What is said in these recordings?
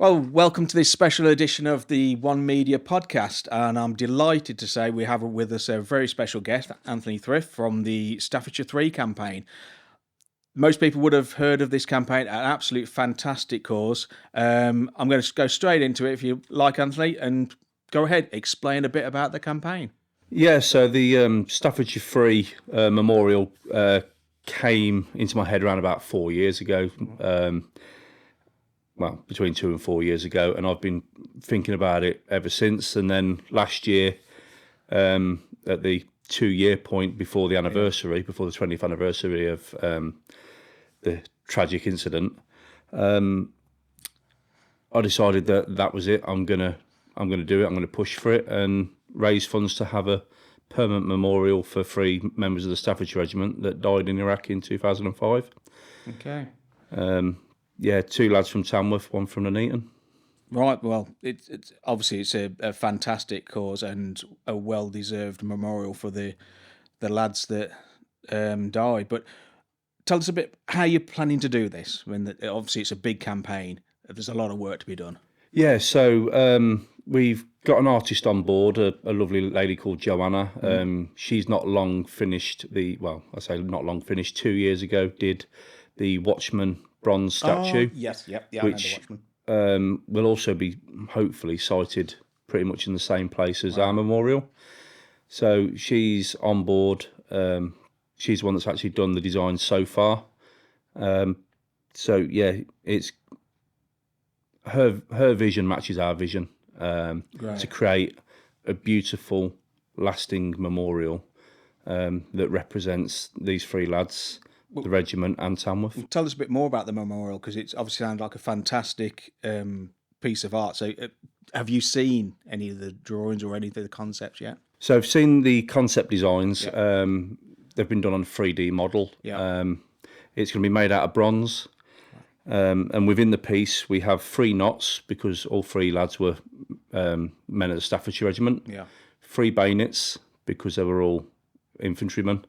Well, welcome to this special edition of the One Media podcast, and I'm delighted to say we have with us a very special guest, Anthony Frith from the Staffordshire 3 campaign. Most people would have heard of this campaign, an absolute fantastic cause. I'm going to go straight into it if you like, Anthony, and go ahead, explain a bit about the campaign. Yeah, so the Staffordshire Free Memorial came into my head around about 4 years ago. Well, between 2 and 4 years ago, and I've been thinking about it ever since. And then last year, at the 2-year point before the anniversary, before the 20th anniversary of the tragic incident, I decided that was it. I'm gonna do it. I'm gonna push for it and raise funds to have a permanent memorial for 3 members of the Staffordshire Regiment that died in Iraq in 2005. Okay. Yeah, 2 lads from Tamworth, 1 from Nuneaton. Right, well, it's obviously it's a fantastic cause and a well-deserved memorial for the lads that died. But tell us a bit how you're planning to do this. Obviously it's a big campaign. There's a lot of work to be done. Yeah, so we've got an artist on board, a lovely lady called Joanna. She's not long finished 2 years ago, did the Watchman bronze statue. Oh, yes, yep, yeah, which I know the Watchman. will also be hopefully sited pretty much in the same place as our memorial. So she's on board. She's the one that's actually done the design so far. So yeah, it's her vision matches our vision to create a beautiful, lasting memorial that represents these 3 lads, the regiment and Tamworth. Tell us a bit more about the memorial, because it's obviously sounds like a fantastic piece of art. So have you seen any of the drawings or any of the concepts yet? So I've seen the concept designs. They've been done on a 3D model. It's going to be made out of bronze. And within the piece, we have 3 knots, because all 3 lads were men of the Staffordshire Regiment. 3 bayonets, because they were all infantrymen.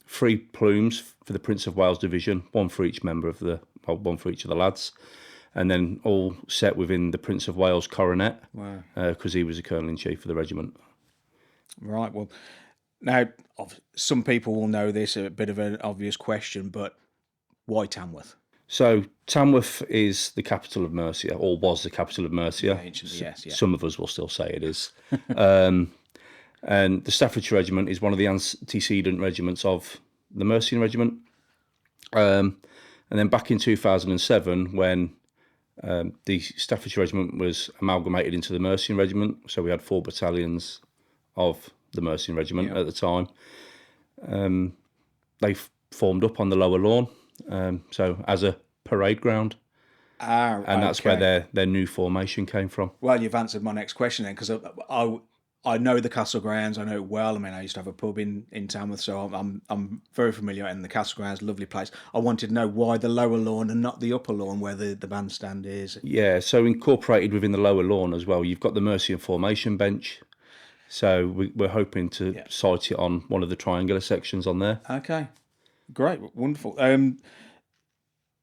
3 plumes for the Prince of Wales Division, 1 for each member of one for each of the lads. And then all set within the Prince of Wales coronet, because he was a colonel-in-chief of the regiment. Right, well, now, some people will know this, a bit of an obvious question, but why Tamworth? So Tamworth is the capital of Mercia, or was the capital of Mercia. Anciently, yes, yeah. Some of us will still say it is. And the Staffordshire Regiment is one of the antecedent regiments of the Mercian Regiment. And then back in 2007, when the Staffordshire Regiment was amalgamated into the Mercian Regiment, so we had 4 battalions of the Mercian Regiment at the time, they formed up on the lower lawn, so as a parade ground. And that's where their new formation came from. Well, you've answered my next question then, because I know the castle grounds. I know it well. I mean, I used to have a pub in Tamworth, so I'm very familiar. And the castle grounds, lovely place. I wanted to know why the lower lawn and not the upper lawn where the bandstand is. Yeah, so incorporated within the lower lawn as well, you've got the Mercian formation bench. So we're hoping to site it on one of the triangular sections on there. Okay, great, wonderful.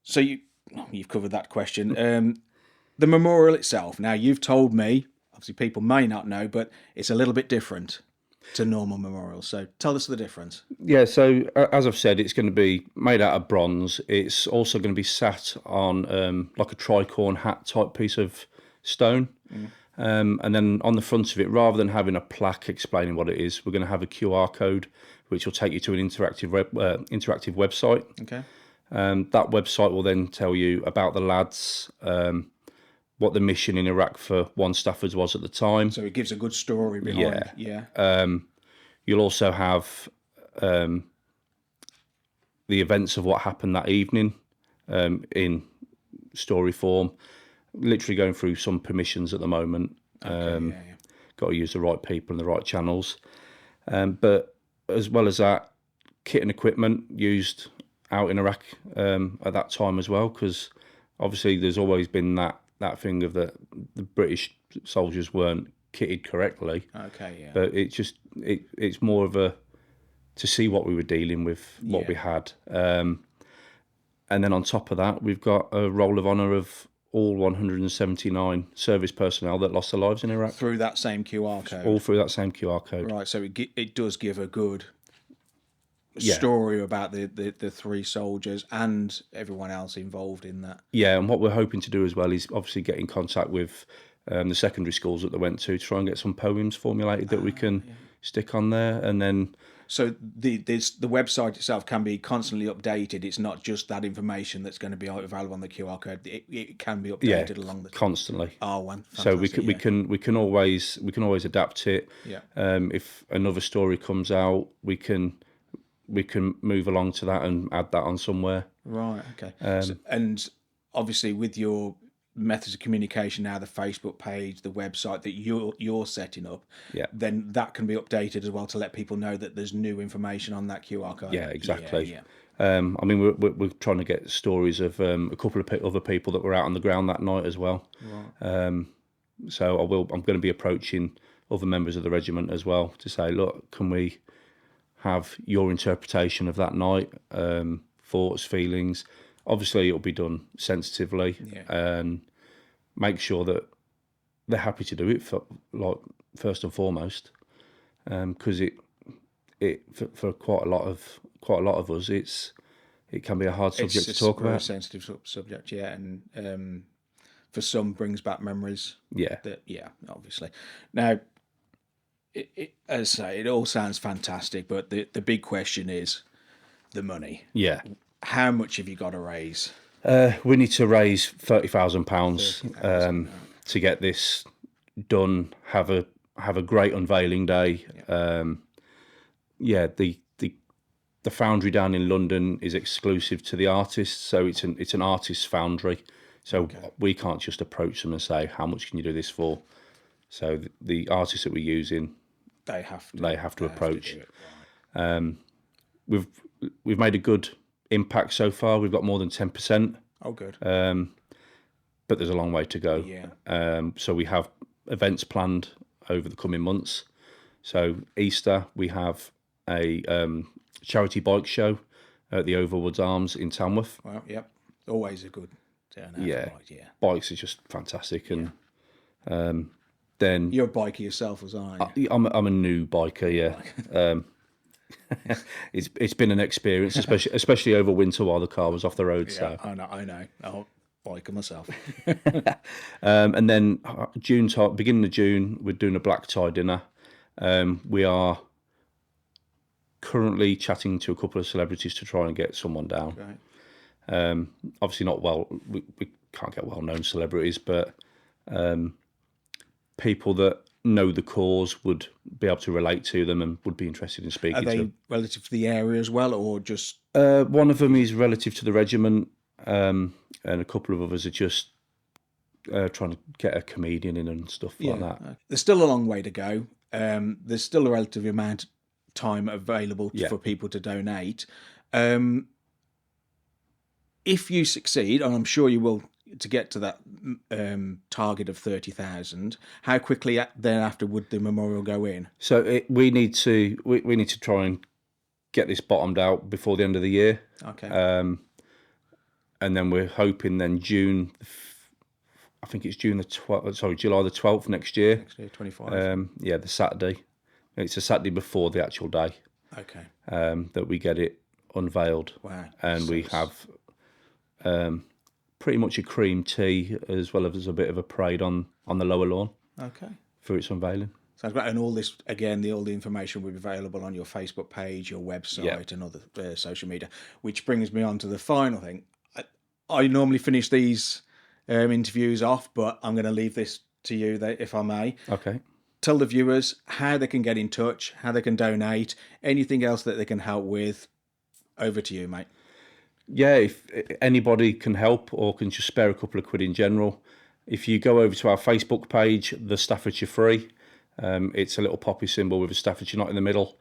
So you've covered that question. The memorial itself. Now, you've told me, obviously people may not know, but it's a little bit different to normal memorials. So tell us the difference. Yeah, so as I've said, it's going to be made out of bronze. It's also going to be sat on like a tricorn hat type piece of stone. And then on the front of it, rather than having a plaque explaining what it is, we're going to have a QR code, which will take you to an interactive website. Okay. That website will then tell you about the lads, what the mission in Iraq for One Stafford was at the time. So it gives a good story behind. Yeah. You'll also have the events of what happened that evening in story form. Literally going through some permissions at the moment. Got to use the right people and the right channels. But as well as that, kit and equipment used out in Iraq at that time as well, because obviously there's always been that thing of the British soldiers weren't kitted correctly. Okay, yeah. But it's more of to see what we were dealing with, what we had. And then on top of that, we've got a roll of honour of all 179 service personnel that lost their lives in Iraq. Through that same QR code? All through that same QR code. Right, so it does give a good story about the 3 soldiers and everyone else involved in that. Yeah, and what we're hoping to do as well is obviously get in contact with the secondary schools that they went to try and get some poems formulated that we can stick on there, and then... So the website itself can be constantly updated. It's not just that information that's going to be available on the QR code. It can be updated along the constantly. Oh, one. So we can always adapt it. Yeah. If another story comes out, we can move along to that and add that on somewhere. Right. Okay. And obviously, with your methods of communication now, the Facebook page, the website that you're setting up, then that can be updated as well to let people know that there's new information on that QR code. Yeah, exactly. I mean, we're trying to get stories of a couple of other people that were out on the ground that night as well. Right. So I'm going to be approaching other members of the regiment as well to say, look, can we have your interpretation of that night, thoughts, feelings. Obviously, it'll be done sensitively, and make sure that they're happy to do it first and foremost, because for quite a lot of us, it can be a hard subject to talk about. It's a very sensitive subject, and for some brings back memories. Obviously. Now, as I say, it all sounds fantastic, but the big question is the money. Yeah. How much have you got to raise? We need to raise £30,000 to get this done. Have a great unveiling day. The foundry down in London is exclusive to the artists, so it's an artist's foundry. So we can't just approach them and say, how much can you do this for? So the artists that we're using, they have to approach. We've made a good impact so far. We've got more than 10%. Oh, good. But there's a long way to go. Yeah. So we have events planned over the coming months. So Easter, we have a charity bike show at the Overwoods Arms in Tamworth. Well, yep. Always a good turnout. Yeah. Bikes are just fantastic. And then... You're a biker yourself, aren't you? I'm a new biker, yeah. It's been an experience, especially over winter while the car was off the road. Yeah, so I know. I'll biker myself. And then beginning of June, we're doing a black tie dinner. We are currently chatting to a couple of celebrities to try and get someone down. Right. Obviously not we can't get well-known celebrities, but people that know the cause would be able to relate to them and would be interested in speaking to them. Are they relative to the area as well, or just... one of them is relative to the regiment, and a couple of others are just trying to get a comedian in and stuff like that. There's still a long way to go. There's still a relative amount of time available for people to donate. If you succeed, and I'm sure you will, to get to that target of 30,000, how quickly thereafter would the memorial go in? So we need to try and get this bottomed out before the end of the year. Okay. And then we're hoping then June, I think it's July the 12th next year. Next year, 25. The Saturday. It's a Saturday before the actual day. Okay. That we get it unveiled. Wow. And we have pretty much a cream tea as well as a bit of a parade on the lower lawn. Okay. For its unveiling. Sounds great. And all this, again, all the information will be available on your Facebook page, your website, and other social media. Which brings me on to the final thing. I normally finish these interviews off, but I'm going to leave this to you, if I may. Okay. Tell the viewers how they can get in touch, how they can donate, anything else that they can help with. Over to you, mate. Yeah, if anybody can help or can just spare a couple of quid in general, if you go over to our Facebook page, the Staffordshire Free, it's a little poppy symbol with a Staffordshire knot in the middle.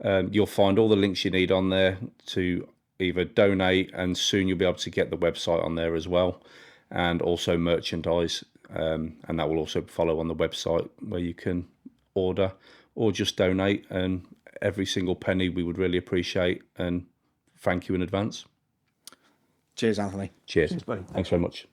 You'll find all the links you need on there to either donate, and soon you'll be able to get the website on there as well, and also merchandise, and that will also follow on the website where you can order or just donate, and every single penny we would really appreciate, and thank you in advance. Cheers, Anthony. Cheers, buddy. Thanks very much.